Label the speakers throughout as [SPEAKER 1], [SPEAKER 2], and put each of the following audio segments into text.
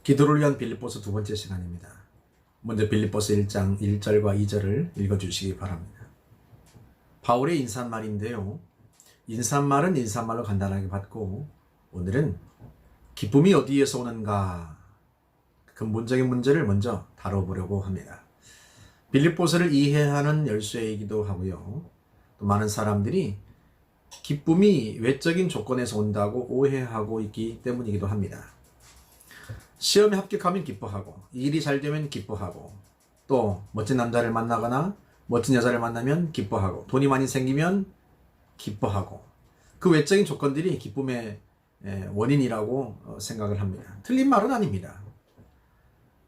[SPEAKER 1] 기도를 위한 빌립보서 두 번째 시간입니다. 먼저 빌립보서 1장 1절과 2절을 읽어주시기 바랍니다. 바울의 인사말인데요. 인사말은 인사말로 간단하게 받고 오늘은 기쁨이 어디에서 오는가 근본적인 문제를 먼저 다뤄보려고 합니다. 빌립보서를 이해하는 열쇠이기도 하고요. 또 많은 사람들이 기쁨이 외적인 조건에서 온다고 오해하고 있기 때문이기도 합니다. 시험에 합격하면 기뻐하고 일이 잘 되면 기뻐하고 또 멋진 남자를 만나거나 멋진 여자를 만나면 기뻐하고 돈이 많이 생기면 기뻐하고 그 외적인 조건들이 기쁨의 원인이라고 생각을 합니다. 틀린 말은 아닙니다.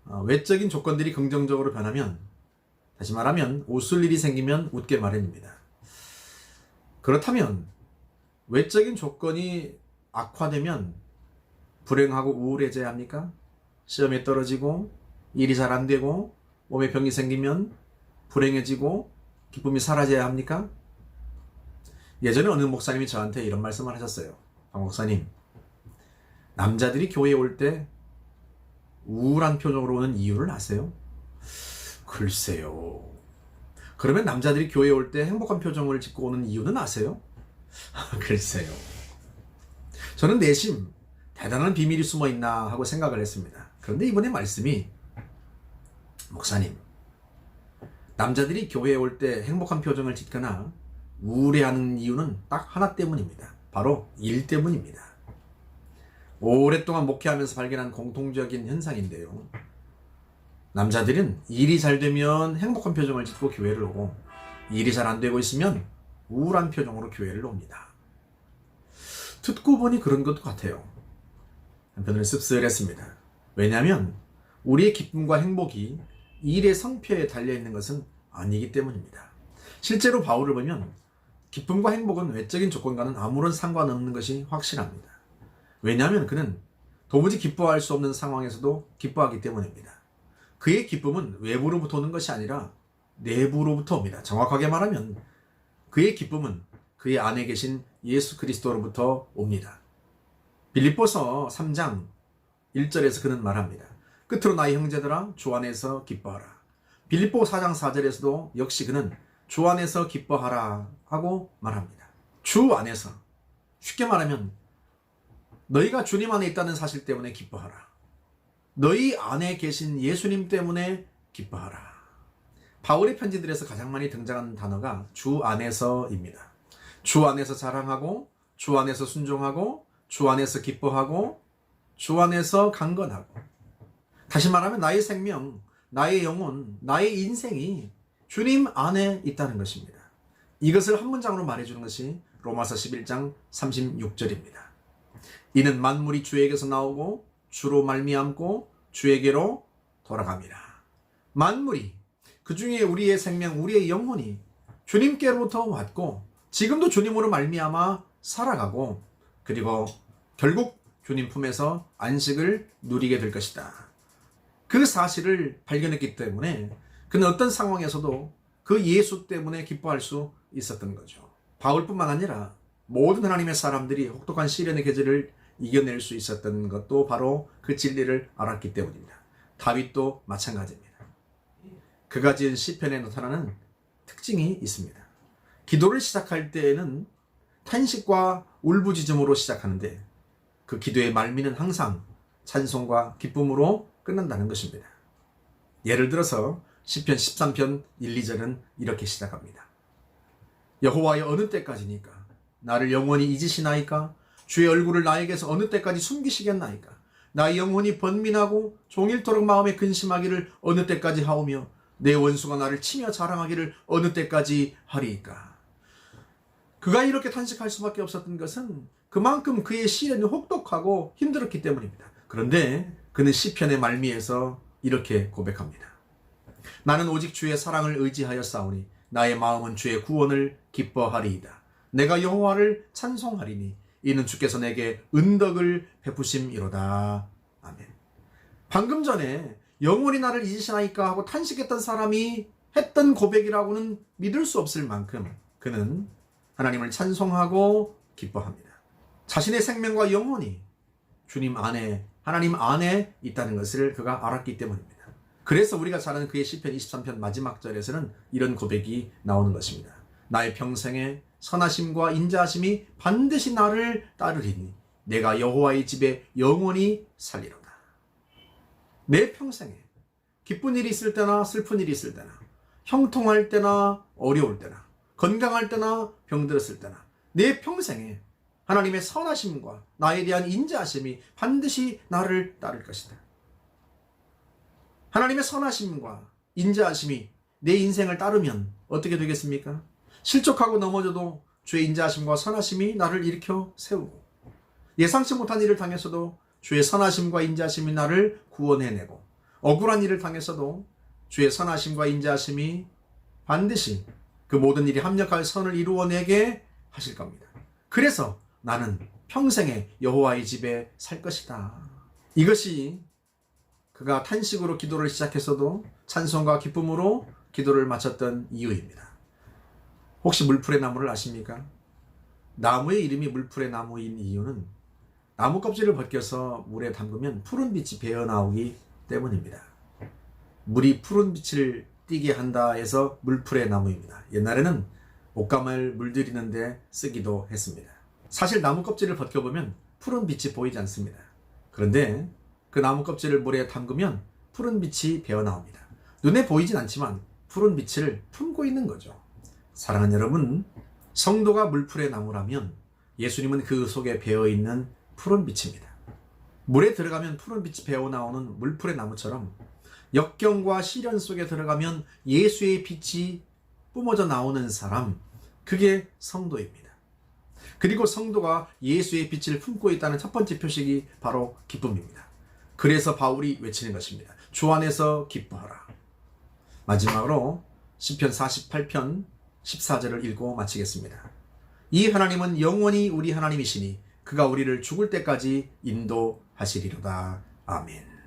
[SPEAKER 1] 외적인 조건들이 긍정적으로 변하면, 다시 말하면 웃을 일이 생기면 웃게 마련입니다. 그렇다면 외적인 조건이 악화되면 불행하고 우울해져야 합니까? 시험에 떨어지고 일이 잘 안 되고 몸에 병이 생기면 불행해지고 기쁨이 사라져야 합니까? 예전에 어느 목사님이 저한테 이런 말씀을 하셨어요. 박 목사님, 남자들이 교회에 올 때 우울한 표정으로 오는 이유를 아세요? 글쎄요. 그러면 남자들이 교회에 올 때 행복한 표정을 짓고 오는 이유는 아세요? 글쎄요. 저는 내심 대단한 비밀이 숨어 있나 하고 생각을 했습니다. 그런데 이번에 말씀이, 목사님, 남자들이 교회에 올 때 행복한 표정을 짓거나 우울해하는 이유는 딱 하나 때문입니다. 바로 일 때문입니다. 오랫동안 목회하면서 발견한 공통적인 현상인데요. 남자들은 일이 잘 되면 행복한 표정을 짓고 교회를 오고 일이 잘 안 되고 있으면 우울한 표정으로 교회를 옵니다. 듣고 보니 그런 것도 같아요. 한편으로는 씁쓸했습니다. 왜냐하면 우리의 기쁨과 행복이 일의 성패에 달려있는 것은 아니기 때문입니다. 실제로 바울을 보면 기쁨과 행복은 외적인 조건과는 아무런 상관없는 것이 확실합니다. 왜냐하면 그는 도무지 기뻐할 수 없는 상황에서도 기뻐하기 때문입니다. 그의 기쁨은 외부로부터 오는 것이 아니라 내부로부터 옵니다. 정확하게 말하면 그의 기쁨은 그의 안에 계신 예수 그리스도로부터 옵니다. 빌립보서 3장 1절에서 그는 말합니다. 끝으로 나의 형제들아, 주 안에서 기뻐하라. 빌립보 4장 4절에서도 역시 그는 주 안에서 기뻐하라 하고 말합니다. 주 안에서, 쉽게 말하면 너희가 주님 안에 있다는 사실 때문에 기뻐하라. 너희 안에 계신 예수님 때문에 기뻐하라. 바울의 편지들에서 가장 많이 등장하는 단어가 주 안에서입니다. 주 안에서 자랑하고, 주 안에서 순종하고, 주 안에서 기뻐하고, 주 안에서 강건하고. 다시 말하면 나의 생명, 나의 영혼, 나의 인생이 주님 안에 있다는 것입니다. 이것을 한 문장으로 말해주는 것이 로마서 11장 36절입니다. 이는 만물이 주에게서 나오고 주로 말미암고 주에게로 돌아갑니다. 만물이, 그 중에 우리의 생명, 우리의 영혼이 주님께로부터 왔고 지금도 주님으로 말미암아 살아가고 그리고 결국 주님 품에서 안식을 누리게 될 것이다. 그 사실을 발견했기 때문에 그는 어떤 상황에서도 그 예수 때문에 기뻐할 수 있었던 거죠. 바울뿐만 아니라 모든 하나님의 사람들이 혹독한 시련의 계절을 이겨낼 수 있었던 것도 바로 그 진리를 알았기 때문입니다. 다윗도 마찬가지입니다. 그가 지은 시편에 나타나는 특징이 있습니다. 기도를 시작할 때에는 탄식과 울부짖음으로 시작하는데 그 기도의 말미는 항상 찬송과 기쁨으로 끝난다는 것입니다. 예를 들어서 시편 13편 1, 2절은 이렇게 시작합니다. 여호와여, 어느 때까지니까? 나를 영원히 잊으시나이까? 주의 얼굴을 나에게서 어느 때까지 숨기시겠나이까? 나의 영혼이 번민하고 종일토록 마음에 근심하기를 어느 때까지 하오며 내 원수가 나를 치며 자랑하기를 어느 때까지 하리이까? 그가 이렇게 탄식할 수밖에 없었던 것은 그만큼 그의 시련이 혹독하고 힘들었기 때문입니다. 그런데 그는 시편의 말미에서 이렇게 고백합니다. 나는 오직 주의 사랑을 의지하여 싸우니 나의 마음은 주의 구원을 기뻐하리이다. 내가 여호와를 찬송하리니 이는 주께서 내게 은덕을 베푸심이로다. 아멘. 방금 전에 영원히 나를 잊으시나이까 하고 탄식했던 사람이 했던 고백이라고는 믿을 수 없을 만큼 그는 하나님을 찬송하고 기뻐합니다. 자신의 생명과 영혼이 주님 안에 하나님 안에 있다는 것을 그가 알았기 때문입니다. 그래서 우리가 잘 아는 그의 시편 23편 마지막 절에서는 이런 고백이 나오는 것입니다. 나의 평생에 선하심과 인자하심이 반드시 나를 따르리니 내가 여호와의 집에 영원히 살리로다. 내 평생에 기쁜 일이 있을 때나 슬픈 일이 있을 때나 형통할 때나 어려울 때나 건강할 때나 병들었을 때나 내 평생에 하나님의 선하심과 나에 대한 인자하심이 반드시 나를 따를 것이다. 하나님의 선하심과 인자하심이 내 인생을 따르면 어떻게 되겠습니까? 실족하고 넘어져도 주의 인자하심과 선하심이 나를 일으켜 세우고 예상치 못한 일을 당해서도 주의 선하심과 인자하심이 나를 구원해내고 억울한 일을 당해서도 주의 선하심과 인자하심이 반드시 그 모든 일이 합력할 선을 이루어내게 하실 겁니다. 그래서 나는 평생에 여호와의 집에 살 것이다. 이것이 그가 탄식으로 기도를 시작했어도 찬송과 기쁨으로 기도를 마쳤던 이유입니다. 혹시 물풀의 나무를 아십니까? 나무의 이름이 물풀의 나무인 이유는 나무 껍질을 벗겨서 물에 담그면 푸른 빛이 배어나오기 때문입니다. 물이 푸른 빛을 띠게 한다 해서 물풀의 나무입니다. 옛날에는 옷감을 물들이는 데 쓰기도 했습니다. 사실 나무 껍질을 벗겨보면 푸른 빛이 보이지 않습니다. 그런데 그 나무 껍질을 물에 담그면 푸른 빛이 배어나옵니다. 눈에 보이진 않지만 푸른 빛을 품고 있는 거죠. 사랑하는 여러분, 성도가 물풀의 나무라면 예수님은 그 속에 배어있는 푸른 빛입니다. 물에 들어가면 푸른 빛이 배어나오는 물풀의 나무처럼 역경과 시련 속에 들어가면 예수의 빛이 뿜어져 나오는 사람, 그게 성도입니다. 그리고 성도가 예수의 빛을 품고 있다는 첫 번째 표식이 바로 기쁨입니다. 그래서 바울이 외치는 것입니다. 주 안에서 기뻐하라. 마지막으로 시편 48편 14절을 읽고 마치겠습니다. 이 하나님은 영원히 우리 하나님이시니 그가 우리를 죽을 때까지 인도하시리로다. 아멘.